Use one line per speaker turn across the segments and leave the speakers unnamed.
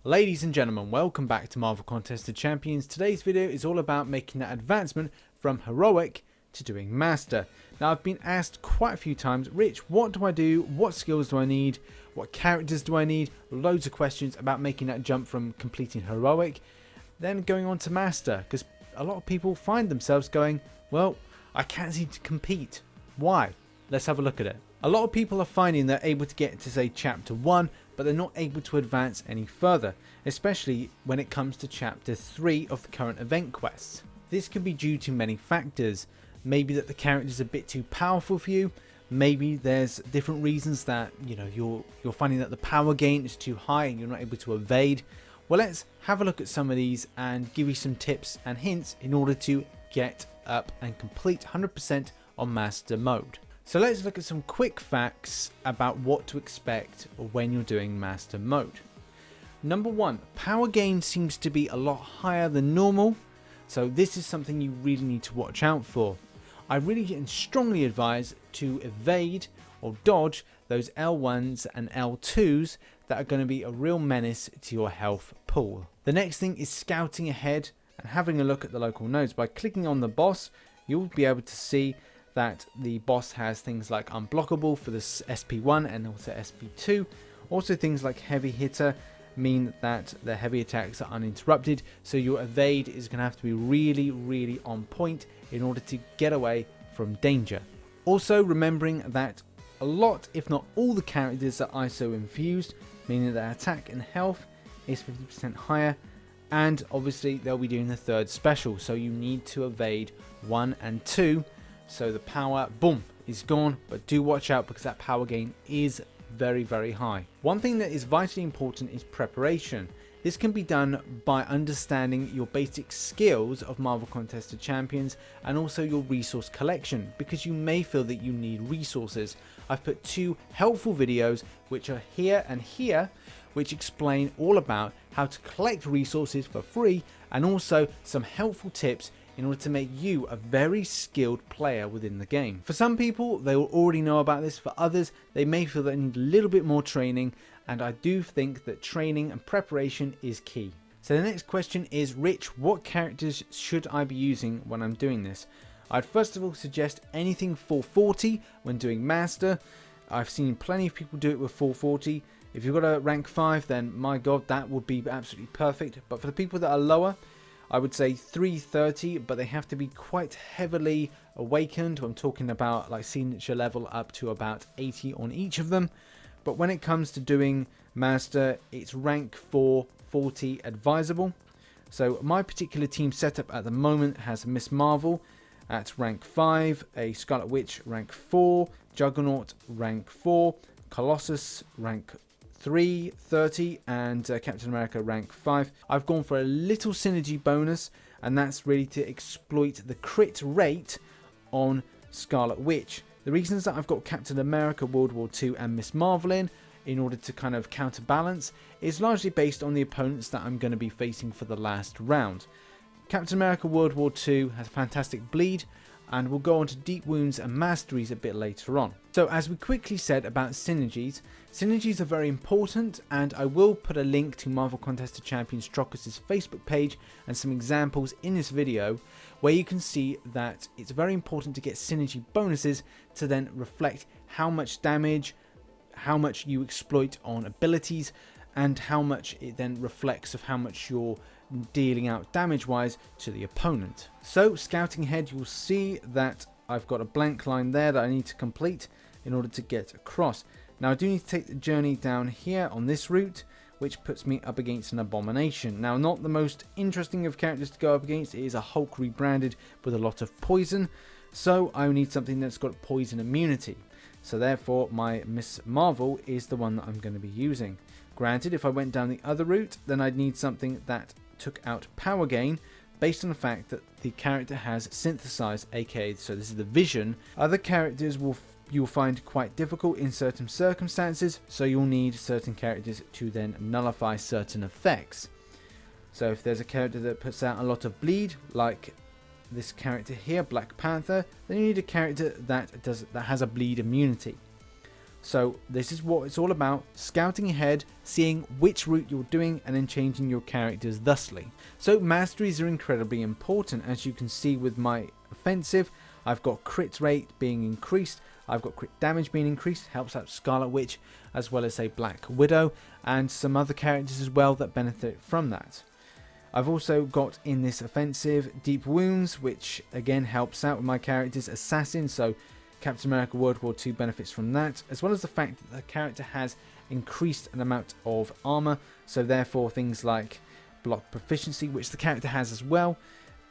Ladies and gentlemen, welcome back to Marvel Contest of Champions. Today's video is all about making that advancement from Heroic to doing Master. Now, I've been asked quite a few times, Rich, what do I do? What skills do I need? What characters do I need? Loads of questions about making that jump from completing Heroic, then going on to Master, because a lot of people find themselves going, well, I can't seem to compete. Why? Let's have a look at it. A lot of people are finding they're able to get to, say, Chapter 1, but they're not able to advance any further, especially when it comes to Chapter 3 of the current event quests. This can be due to many factors. Maybe that the character is a bit too powerful for you. Maybe there's different reasons that you're finding that the power gain is too high and you're not able to evade. Well, let's have a look at some of these and give you some tips and hints in order to get up and complete 100% on Master mode. So let's look at some quick facts about what to expect when you're doing Master mode. Number 1, power gain seems to be a lot higher than normal, so this is something you really need to watch out for. I really strongly advise to evade or dodge those L1s and L2s that are going to be a real menace to your health pool. The next thing is scouting ahead and having a look at the local nodes. By clicking on the boss, you'll be able to see that the boss has things like unblockable for the SP1 and also SP2. Also things like heavy hitter mean that the heavy attacks are uninterrupted, so your evade is going to have to be really on point in order to get away from danger. Also remembering that a lot, if not all, the characters are ISO infused, meaning that attack and health is 50% higher, and obviously they'll be doing the third special, so you need to evade 1 and 2. So the power, boom, is gone, but do watch out because that power gain is very high. One thing that is vitally important is preparation. This can be done by understanding your basic skills of Marvel Contest of Champions and also your resource collection, because you may feel that you need resources. I've put 2 helpful videos which are here and here, which explain all about how to collect resources for free and also some helpful tips in order to make you a very skilled player within the game. For some people, they will already know about this. For others, they may feel they need a little bit more training, and I do think that training and preparation is key. So the next question is, Rich, what characters should I be using when I'm doing this? I'd first of all suggest anything 440 when doing Master. I've seen plenty of people do it with 440. If you've got a rank 5, then my god, that would be absolutely perfect. But for the people that are lower, I would say 330, but they have to be quite heavily awakened. I'm talking about like signature level up to about 80 on each of them. But when it comes to doing Master, it's rank 440 advisable. So my particular team setup at the moment has Miss Marvel at rank 5, a Scarlet Witch rank 4, Juggernaut rank 4, Colossus rank 330, and Captain America rank 5. I've gone for a little synergy bonus, and that's really to exploit the crit rate on Scarlet Witch. The reasons that I've got Captain America, World War II and Miss Marvel in order to kind of counterbalance is largely based on the opponents that I'm going to be facing for the last round. Captain America, World War II has fantastic bleed, and we'll go on to deep wounds and masteries a bit later on. So as we quickly said about synergies are very important, and I will put a link to Marvel Contest of Champions Trocus' Facebook page and some examples in this video where you can see that it's very important to get synergy bonuses to then reflect how much damage, how much you exploit on abilities, and how much it then reflects of how much you're dealing out damage wise to the opponent. So scouting ahead, you'll see that I've got a blank line there that I need to complete in order to get across. Now I do need to take the journey down here on this route, which puts me up against an Abomination. Now, not the most interesting of characters to go up against. It is a Hulk rebranded with a lot of poison, so I need something that's got poison immunity. So therefore my Miss Marvel is the one that I'm going to be using. Granted, if I went down the other route, then I'd need something that took out power gain based on the fact that the character has synthesized, aka, so this is the vision. Other characters you'll find quite difficult in certain circumstances, so you'll need certain characters to then nullify certain effects. So if there's a character that puts out a lot of bleed, like this character here, Black Panther, then you need a character that has a bleed immunity. So this is what it's all about, scouting ahead, seeing which route you're doing, and then changing your characters thusly. So masteries are incredibly important. As you can see with my offensive, I've got crit rate being increased, I've got crit damage being increased, helps out Scarlet Witch, as well as say Black Widow, and some other characters as well that benefit from that. I've also got in this offensive Deep Wounds, which again helps out with my characters. Assassin, so Captain America World War II benefits from that, as well as the fact that the character has increased an amount of armor, so therefore things like block proficiency, which the character has as well,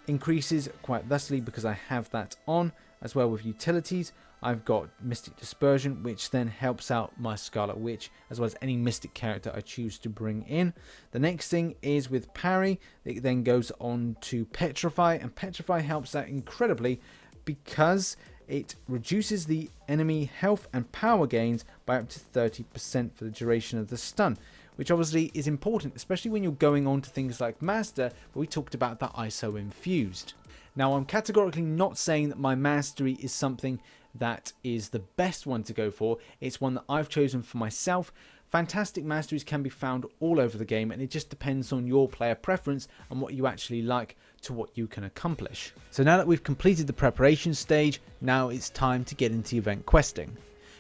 increases quite thusly because I have that on. As well with utilities, I've got Mystic Dispersion, which then helps out my Scarlet Witch, as well as any Mystic character I choose to bring in. The next thing is with Parry, it then goes on to Petrify, and Petrify helps out incredibly because it reduces the enemy health and power gains by up to 30% for the duration of the stun, which obviously is important, especially when you're going on to things like Master, where we talked about that ISO infused. Now, I'm categorically not saying that my mastery is something that is the best one to go for. It's one that I've chosen for myself. Fantastic masteries can be found all over the game, and it just depends on your player preference and what you actually like to what you can accomplish. So now that we've completed the preparation stage, now it's time to get into event questing.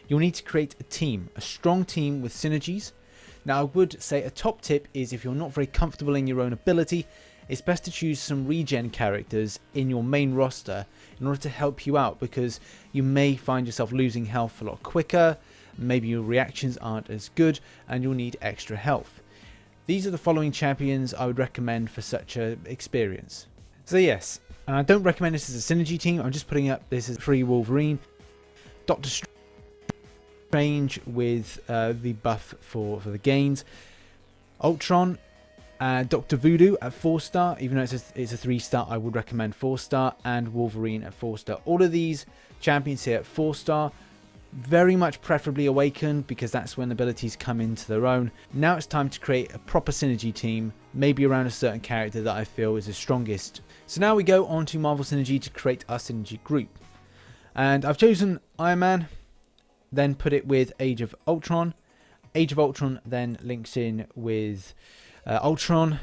You'll need to create a team, a strong team with synergies. Now, I would say a top tip is if you're not very comfortable in your own ability, it's best to choose some regen characters in your main roster in order to help you out, because you may find yourself losing health a lot quicker, maybe your reactions aren't as good, and you'll need extra health. These are the following champions I would recommend for such an experience. So yes, and I don't recommend this as a synergy team, I'm just putting up this as free Wolverine, Doctor Strange with the buff for the gains, Ultron, Dr. Voodoo at 4-star, even though it's a 3-star, I would recommend 4-star, and Wolverine at 4-star. All of these champions here at 4-star, very much preferably Awakened, because that's when abilities come into their own. Now it's time to create a proper synergy team, maybe around a certain character that I feel is the strongest. So now we go on to Marvel Synergy to create our synergy group. And I've chosen Iron Man, then put it with Age of Ultron. Age of Ultron then links in with Ultron,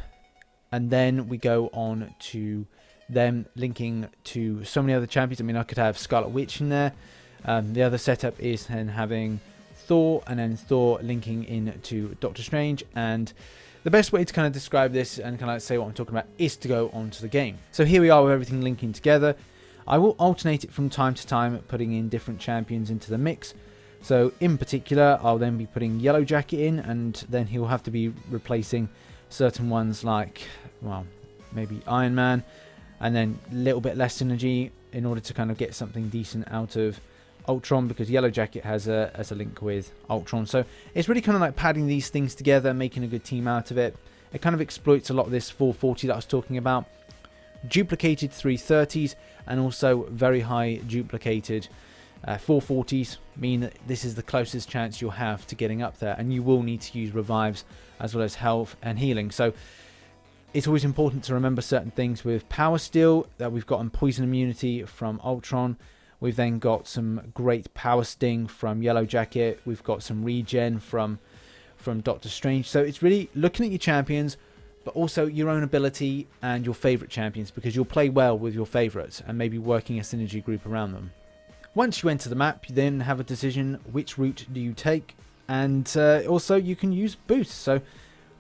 and then we go on to them linking to so many other champions. I mean, I could have Scarlet Witch in there. The other setup is then having Thor, and then Thor linking into Doctor Strange. And the best way to kind of describe this and kind of say what I'm talking about is to go onto the game. So here we are with everything linking together. I will alternate it from time to time, putting in different champions into the mix. So in particular, I'll then be putting Yellow Jacket in, and then he'll have to be replacing certain ones like, well, maybe Iron Man, and then a little bit less synergy in order to kind of get something decent out of Ultron, because Yellow Jacket has a link with Ultron. So it's really kind of like padding these things together, making a good team out of it. It kind of exploits a lot of this 440 that I was talking about. Duplicated 330s and also very high duplicated 440s mean that this is the closest chance you'll have to getting up there, and you will need to use revives as well as health and healing. So it's always important to remember certain things with Power Steel that we've got on poison immunity from Ultron. We've then got some great Power Sting from Yellow Jacket. We've got some regen from Doctor Strange. So it's really looking at your champions, but also your own ability and your favorite champions, because you'll play well with your favorites and maybe working a synergy group around them. Once you enter the map, you then have a decision which route do you take, and also you can use boosts. So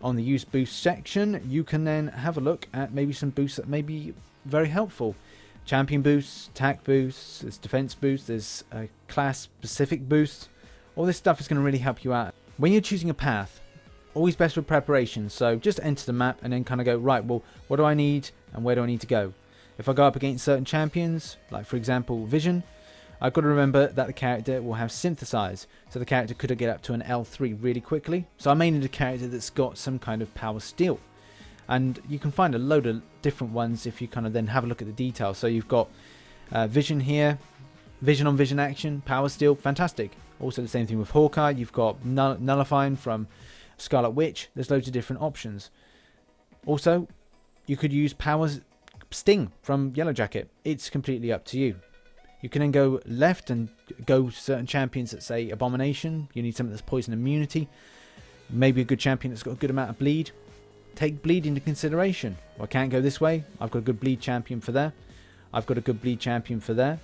on the use boost section, you can then have a look at maybe some boosts that may be very helpful. Champion boosts, attack boosts, there's defense boosts, there's class specific boosts. All this stuff is going to really help you out. When you're choosing a path, always best with preparation. So just enter the map and then kind of go, right, well, what do I need and where do I need to go? If I go up against certain champions, like for example Vision, I've got to remember that the character will have synthesize, so the character could get up to an L3 really quickly. So I may need a character that's got some kind of Power Steel, and you can find a load of different ones if you kind of then have a look at the details. So you've got Vision here, Vision on Vision action, Power Steel, fantastic. Also the same thing with Hawkeye. You've got Nullifying from Scarlet Witch. There's loads of different options. Also, you could use Power Sting from Yellow Jacket. It's completely up to you. You can then go left and go certain champions that say Abomination. You need something that's poison immunity. Maybe a good champion that's got a good amount of bleed. Take bleed into consideration. Well, I can't go this way. I've got a good bleed champion for there. I've got a good bleed champion for there.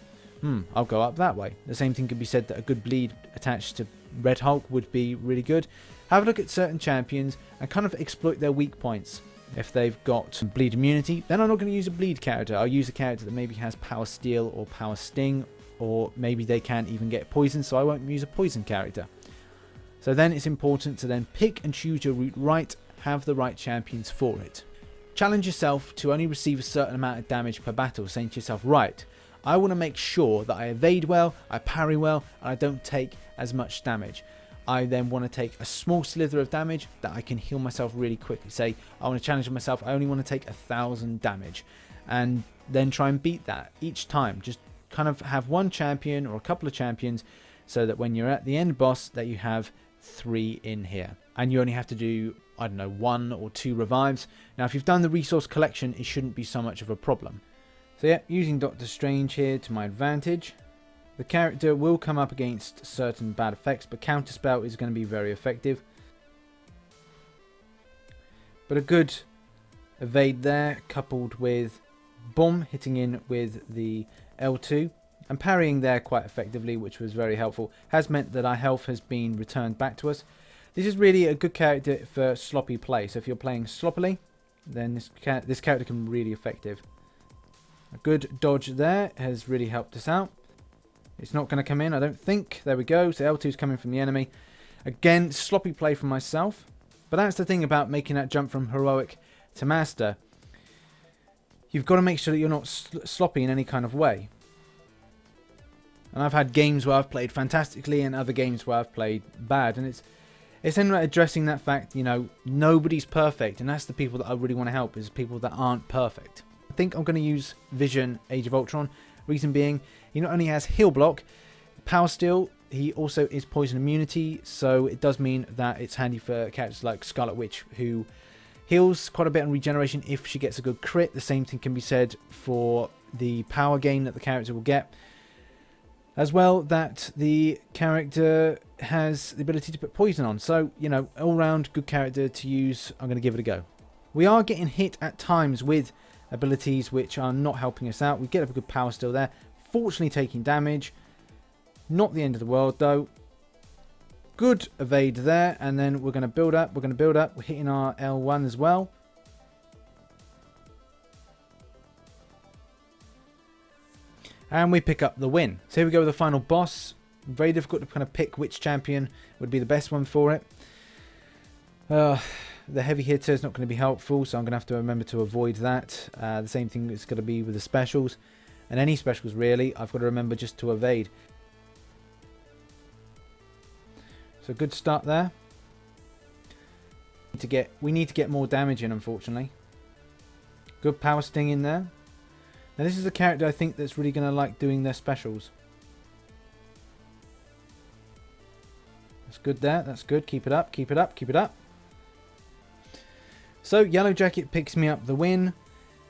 I'll go up that way. The same thing could be said that a good bleed attached to Red Hulk would be really good. Have a look at certain champions and kind of exploit their weak points. If they've got bleed immunity, then I'm not going to use a bleed character. I'll use a character that maybe has power steel or power sting, or maybe they can't even get poison, so I won't use a poison character. So then it's important to then pick and choose your route right, have the right champions for it. Challenge yourself to only receive a certain amount of damage per battle, saying to yourself, right, I want to make sure that I evade well, I parry well, and I don't take as much damage. I then want to take a small slither of damage that I can heal myself really quickly. Say, I want to challenge myself, I only want to take 1,000 damage. And then try and beat that each time. Just kind of have one champion or a couple of champions so that when you're at the end boss that you have 3 in here. And you only have to do, I don't know, 1 or 2 revives. Now, if you've done the resource collection, it shouldn't be so much of a problem. So yeah, using Doctor Strange here to my advantage. The character will come up against certain bad effects, but Counterspell is going to be very effective. But a good evade there, coupled with Bomb hitting in with the L2 and parrying there quite effectively, which was very helpful, has meant that our health has been returned back to us. This is really a good character for sloppy play. So if you're playing sloppily, then this character can be really effective. A good dodge there has really helped us out. It's not going to come in, I don't think. There we go. So L2 is coming from the enemy. Again, sloppy play from myself. But that's the thing about making that jump from heroic to master. You've got to make sure that you're not sloppy in any kind of way. And I've had games where I've played fantastically and other games where I've played bad. And it's then addressing that fact, you know, nobody's perfect. And that's the people that I really want to help, is people that aren't perfect. I think I'm going to use Vision Age of Ultron. Reason being, he not only has heal block, power steel, he also is poison immunity, so it does mean that it's handy for characters like Scarlet Witch, who heals quite a bit on regeneration if she gets a good crit. The same thing can be said for the power gain that the character will get. As well, that the character has the ability to put poison on. So, you know, all round good character to use. I'm going to give it a go. We are getting hit at times with abilities which are not helping us out. We get up a good power still there. Fortunately taking damage. Not the end of the world though. Good evade there. And then we're going to build up. We're going to build up. We're hitting our L1 as well. And we pick up the win. So here we go with the final boss. Very difficult to kind of pick which champion would be the best one for it. The heavy hitter is not going to be helpful, so I'm going to have to remember to avoid that. The same thing is going to be with the specials. And any specials really, I've got to remember just to evade. So good start there. We need to get more damage in, unfortunately. Good power sting in there. Now this is a character I think that's really going to like doing their specials. That's good there. That's good. Keep it up. Keep it up. Keep it up. So Yellow Jacket picks me up the win.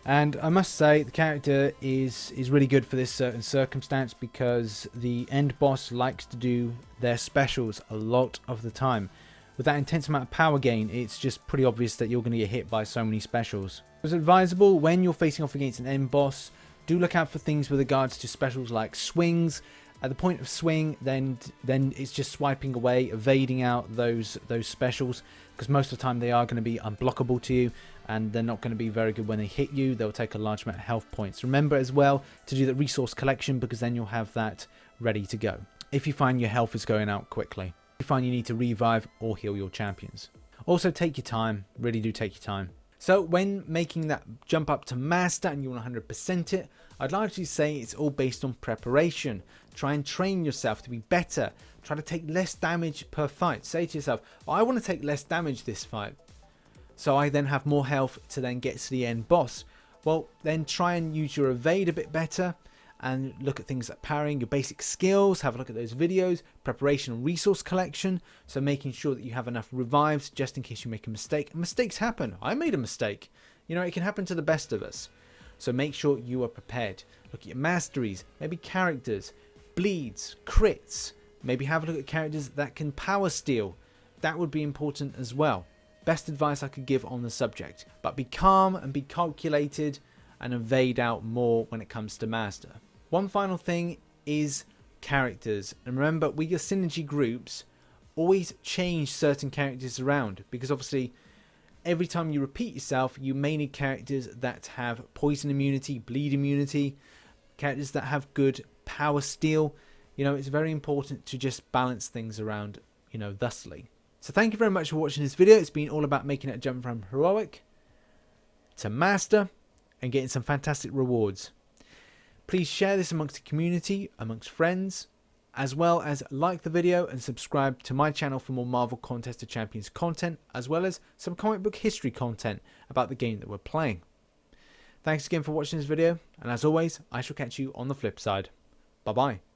And I must say the character is really good for this certain circumstance, because the end boss likes to do their specials a lot of the time. With that intense amount of power gain, it's just pretty obvious that you're going to get hit by so many specials. It's advisable when you're facing off against an end boss, do look out for things with regards to specials like swings. At the point of swing, then it's just swiping away, evading out those specials, because most of the time they are going to be unblockable to you, and they're not going to be very good when they hit you. They'll take a large amount of health points. Remember as well to do the resource collection, because then you'll have that ready to go if you find your health is going out quickly. If you find you need to revive or heal your champions. Also take your time, really do take your time. So when making that jump up to master and you want 100% it, I'd largely say it's all based on preparation. Try and train yourself to be better. Try to take less damage per fight. Say to yourself, well, I want to take less damage this fight, so I then have more health to then get to the end boss. Well, then try and use your evade a bit better and look at things like parrying, your basic skills, have a look at those videos, preparation and resource collection, so making sure that you have enough revives just in case you make a mistake. Mistakes happen. I made a mistake. You know, it can happen to the best of us. So make sure you are prepared. Look at your masteries, maybe characters, bleeds, crits. Maybe have a look at characters that can power steal. That would be important as well. Best advice I could give on the subject. But be calm and be calculated and evade out more when it comes to master. One final thing is characters. And remember, with your synergy groups, always change certain characters around. Because obviously, every time you repeat yourself, you may need characters that have poison immunity, bleed immunity, characters that have good power steal. You know, it's very important to just balance things around, you know, thusly. So thank you very much for watching this video. It's been all about making that jump from heroic to master and getting some fantastic rewards. Please share this amongst the community, amongst friends, as well as like the video and subscribe to my channel for more Marvel Contest of Champions content, as well as some comic book history content about the game that we're playing. Thanks again for watching this video, and as always, I shall catch you on the flip side. Bye bye.